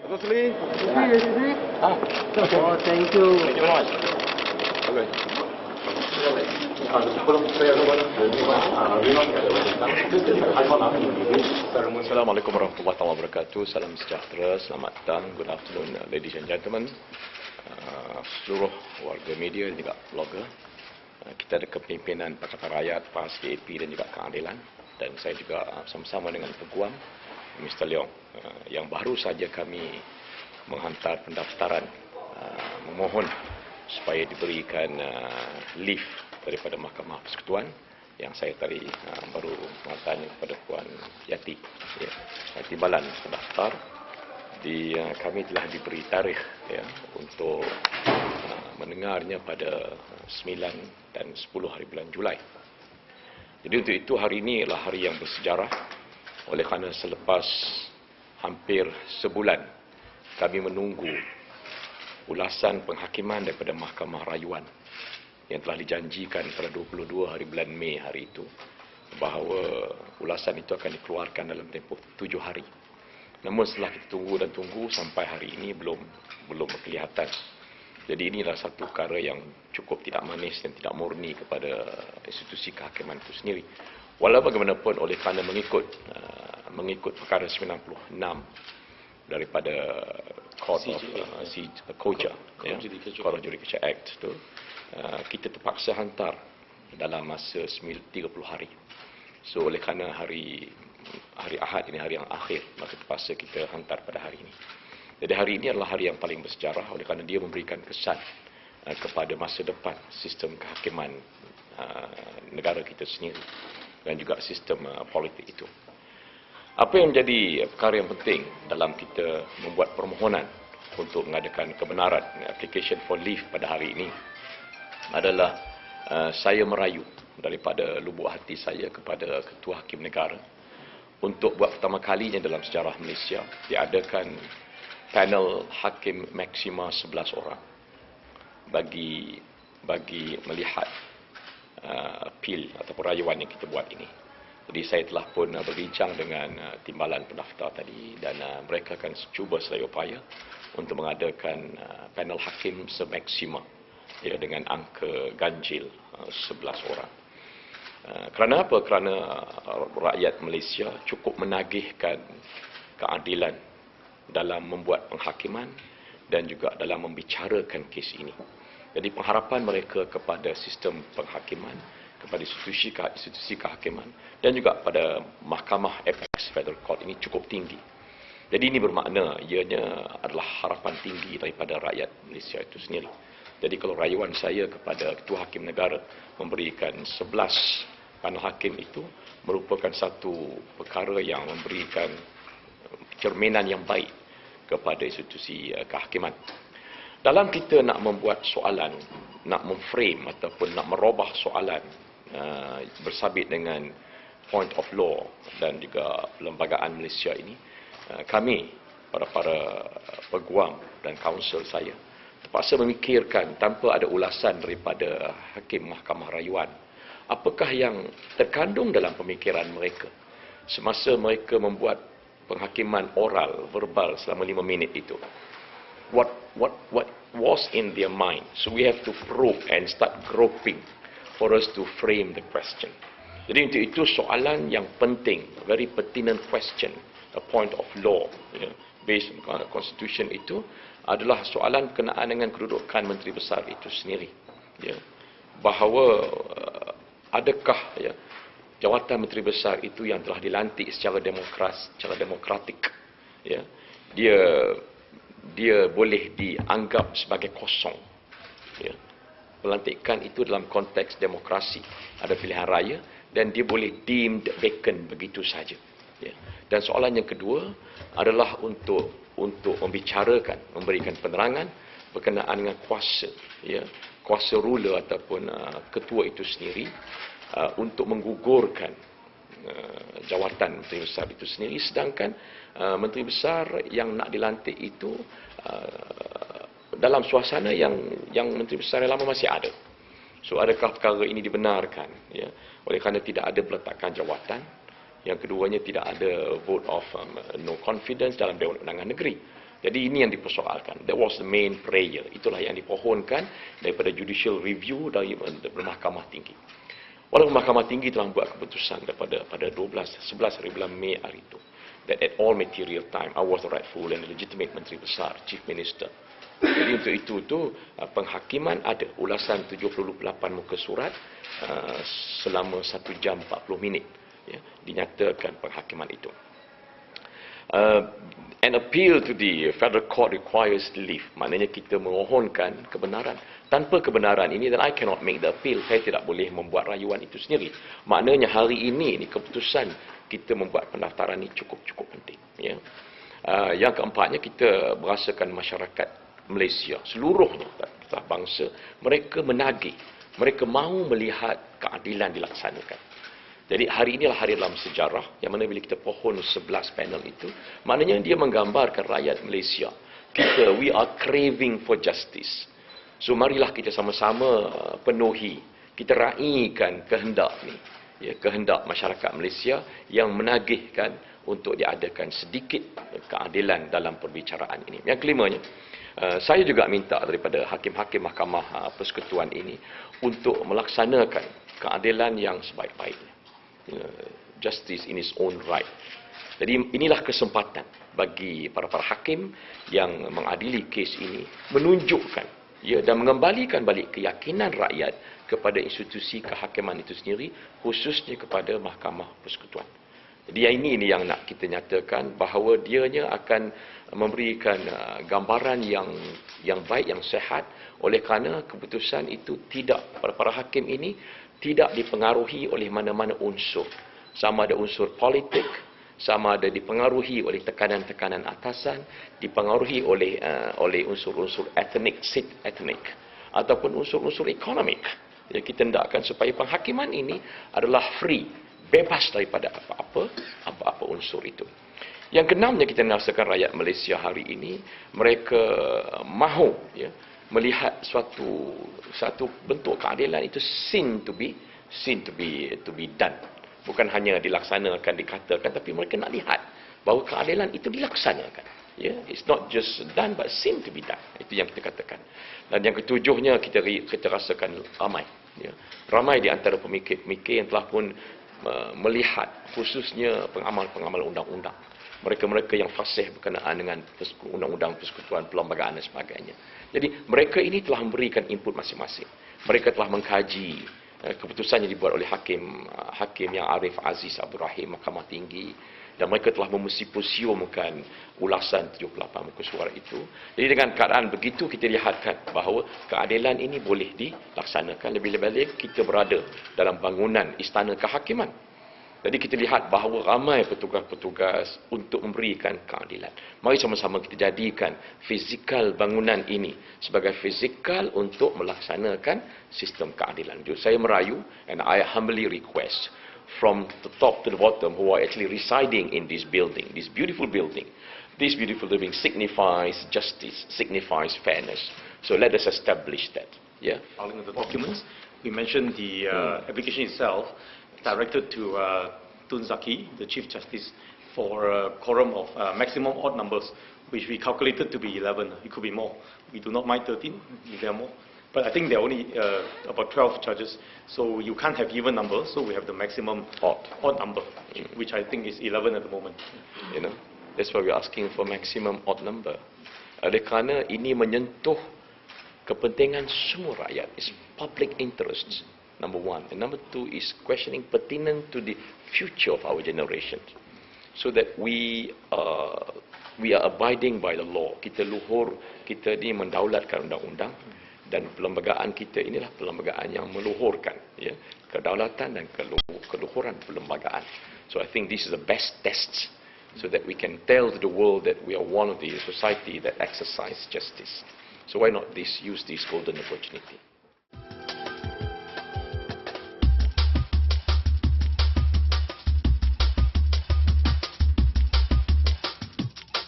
Rosli. Oh, thank you. Thank you very much. Okay. Assalamualaikum warahmatullahi wabarakatuh. Salam sejahtera, selamat datang. Good afternoon, ladies and gentlemen. Seluruh warga media dan juga blogger. Kita ada kepimpinan Pakatan Rakyat, PAS, KAP dan juga Keadilan. Dan saya juga sama-sama dengan Peguam, Mr. Leong, yang baru saja kami menghantar pendaftaran, memohon supaya diberikan leave daripada Mahkamah Persekutuan yang saya tadi baru mengatakan kepada Puan Yati. Ya, timbalan pendaftar. Kami telah diberi tarikh ya, untuk mendengarnya pada 9 dan 10 hari bulan Julai. Jadi untuk itu hari ini adalah hari yang bersejarah oleh kerana selepas hampir sebulan kami menunggu ulasan penghakiman daripada Mahkamah Rayuan yang telah dijanjikan pada 22 hari bulan Mei hari itu, bahawa ulasan itu akan dikeluarkan dalam tempoh 7 hari. Namun setelah kita tunggu dan tunggu sampai hari ini belum kelihatan. Jadi inilah satu perkara yang cukup tidak manis dan tidak murni kepada institusi kehakiman itu sendiri. Walau bagaimanapun oleh kerana mengikut perkara 96 daripada Court of COJA, Court of Judicature Act itu, kita terpaksa hantar dalam masa 30 hari. So oleh kerana hari Ahad ini hari yang akhir, maka terpaksa kita hantar pada hari ini. Jadi hari ini adalah hari yang paling bersejarah oleh kerana dia memberikan kesan kepada masa depan sistem kehakiman negara kita sendiri dan juga sistem politik itu. Apa yang menjadi perkara yang penting dalam kita membuat permohonan untuk mengadakan kebenaran application for leave pada hari ini adalah saya merayu daripada lubuk hati saya kepada Ketua Hakim Negara untuk buat pertama kalinya dalam sejarah Malaysia diadakan panel hakim maksima 11 orang bagi melihat appeal ataupun rayuan yang kita buat ini. Jadi saya telah pun berbincang dengan timbalan pendaftar tadi dan mereka akan cuba sedaya upaya untuk mengadakan panel hakim semaksima ya, dengan angka ganjil 11 orang. Kerana apa? Kerana rakyat Malaysia cukup menagihkan keadilan dalam membuat penghakiman dan juga dalam membicarakan kes ini. Jadi pengharapan mereka kepada sistem penghakiman, kepada institusi kehakiman dan juga pada Mahkamah Apex Federal Court ini cukup tinggi. Jadi ini bermakna ianya adalah harapan tinggi daripada rakyat Malaysia itu sendiri. Jadi kalau rayuan saya kepada Ketua Hakim Negara memberikan 11 panel hakim itu merupakan satu perkara yang memberikan cerminan yang baik kepada institusi kehakiman. Dalam kita nak membuat soalan, nak memframe ataupun nak merubah soalan bersabit dengan point of law dan juga perlembagaan Malaysia ini, kami, para peguam dan kaunsil saya, terpaksa memikirkan tanpa ada ulasan daripada Hakim Mahkamah Rayuan, apakah yang terkandung dalam pemikiran mereka semasa mereka membuat penghakiman oral, verbal selama 5 minit itu. What was in their mind? So we have to probe and start groping for us to frame the question. Jadi untuk itu soalan yang penting, very pertinent question, a point of law, based on the constitution itu adalah soalan berkenaan dengan kedudukan Menteri Besar itu sendiri. Bahawa adakah jawatan Menteri Besar itu yang telah dilantik secara demokratik, dia boleh dianggap sebagai kosong. Pelantikan itu dalam konteks demokrasi, ada pilihan raya dan dia boleh deemed vacant begitu saja. Dan soalan yang kedua adalah untuk membicarakan, memberikan penerangan berkenaan dengan kuasa, kuasa ruler ataupun ketua itu sendiri untuk menggugurkan jawatan Menteri Besar itu sendiri, sedangkan Menteri Besar yang nak dilantik itu dalam suasana yang Menteri Besar yang lama masih ada. So adakah perkara ini dibenarkan oleh kerana tidak ada peletakan jawatan. Yang keduanya tidak ada vote of no confidence dalam Dewan Undangan Negeri. Jadi ini yang dipersoalkan. That was the main prayer. Itulah yang dipohonkan daripada judicial review dari Mahkamah Tinggi. Walaupun Mahkamah Tinggi telah membuat keputusan pada 11 hari bulan Mei hari itu, that at all material time I was the rightful and legitimate Menteri Besar, Chief Minister. Jadi untuk itu penghakiman ada ulasan 78 muka surat selama 1 jam 40 minit, ya, dinyatakan penghakiman itu. An appeal to the federal court requires leave. Maknanya kita memohonkan kebenaran. Tanpa kebenaran ini, then I cannot make the appeal. Saya tidak boleh membuat rayuan itu sendiri. Maknanya hari ini keputusan kita membuat pendaftaran ini cukup penting. Ya. Yang keempatnya, kita berasakan masyarakat Malaysia seluruhnya, bangsa, mereka menagih. Mereka mahu melihat keadilan dilaksanakan. Jadi hari inilah hari dalam sejarah yang mana bila kita pohon 11 panel itu, maknanya dia menggambarkan rakyat Malaysia. We are craving for justice. So marilah kita sama-sama penuhi, kita raikan kehendak ni, ya, kehendak masyarakat Malaysia yang menagihkan untuk diadakan sedikit keadilan dalam perbicaraan ini. Yang kelimanya, saya juga minta daripada hakim-hakim Mahkamah Persekutuan ini untuk melaksanakan keadilan yang sebaik-baiknya. Justice in its own right. Jadi inilah kesempatan bagi para hakim yang mengadili kes ini menunjukkan, ya, dan mengembalikan balik keyakinan rakyat kepada institusi kehakiman itu sendiri, khususnya kepada Mahkamah Persekutuan. Jadi ini yang nak kita nyatakan bahawa dianya akan memberikan gambaran yang baik, yang sehat, oleh kerana keputusan itu tidak, para hakim ini tidak dipengaruhi oleh mana-mana unsur. Sama ada unsur politik, sama ada dipengaruhi oleh tekanan-tekanan atasan, dipengaruhi oleh unsur-unsur etnik, ataupun unsur-unsur ekonomik. Jadi kita hendakkan supaya penghakiman ini adalah free, bebas daripada apa-apa unsur itu. Yang keenamnya, kita merasakan rakyat Malaysia hari ini, mereka mahu, ya, melihat satu bentuk keadilan itu seen to be done. Bukan hanya dilaksanakan, dikatakan, tapi mereka nak lihat bahawa keadilan itu dilaksanakan. Ya, it's not just done but seen to be done. Itu yang kita katakan. Dan yang ketujuhnya, kita rasakan ramai, ya, ramai di antara pemikir-pemikir yang telah pun melihat, khususnya pengamal-pengamal undang-undang. Mereka-mereka yang fasih berkenaan dengan undang-undang persekutuan, perlembagaan dan sebagainya. Jadi mereka ini telah memberikan input masing-masing. Mereka telah mengkaji keputusan yang dibuat oleh hakim yang Arif Aziz Abdul Rahim, Mahkamah Tinggi, dan mereka telah memusiumkan ulasan 78 muka surat itu. Jadi dengan keadaan begitu, kita lihatkan bahawa keadilan ini boleh dilaksanakan. Lebih-lebih kita berada dalam bangunan istana kehakiman. Jadi kita lihat bahawa ramai petugas-petugas untuk memberikan keadilan. Mari sama-sama kita jadikan fizikal bangunan ini sebagai fizikal untuk melaksanakan sistem keadilan. Jadi saya merayu, and I humbly request from the top to the bottom who are actually residing in this building, this beautiful building. This beautiful building signifies justice, signifies fairness. So let us establish that. Yeah. Following the documents, we mentioned the application itself directed to Tun Zaki, the Chief Justice, for a quorum of maximum odd numbers, which we calculated to be 11. It could be more. We do not mind 13 if there are more. But I think there are only about 12 judges, so you can't have even numbers, so we have the maximum odd number, which I think is 11 at the moment. You know, that's why we're asking for maximum odd number. Oleh kerana ini menyentuh kepentingan semua rakyat. It's public interest, number one. And number two is questioning pertinent to the future of our generation. So that we are abiding by the law. Kita luhur, kita ni mendaulatkan undang-undang. Dan perlembagaan kita inilah perlembagaan yang meluhurkan, ya, kedaulatan dan keluhuran perlembagaan. So I think this is the best test so that we can tell to the world that we are one of the society that exercise justice. So why not use this golden opportunity?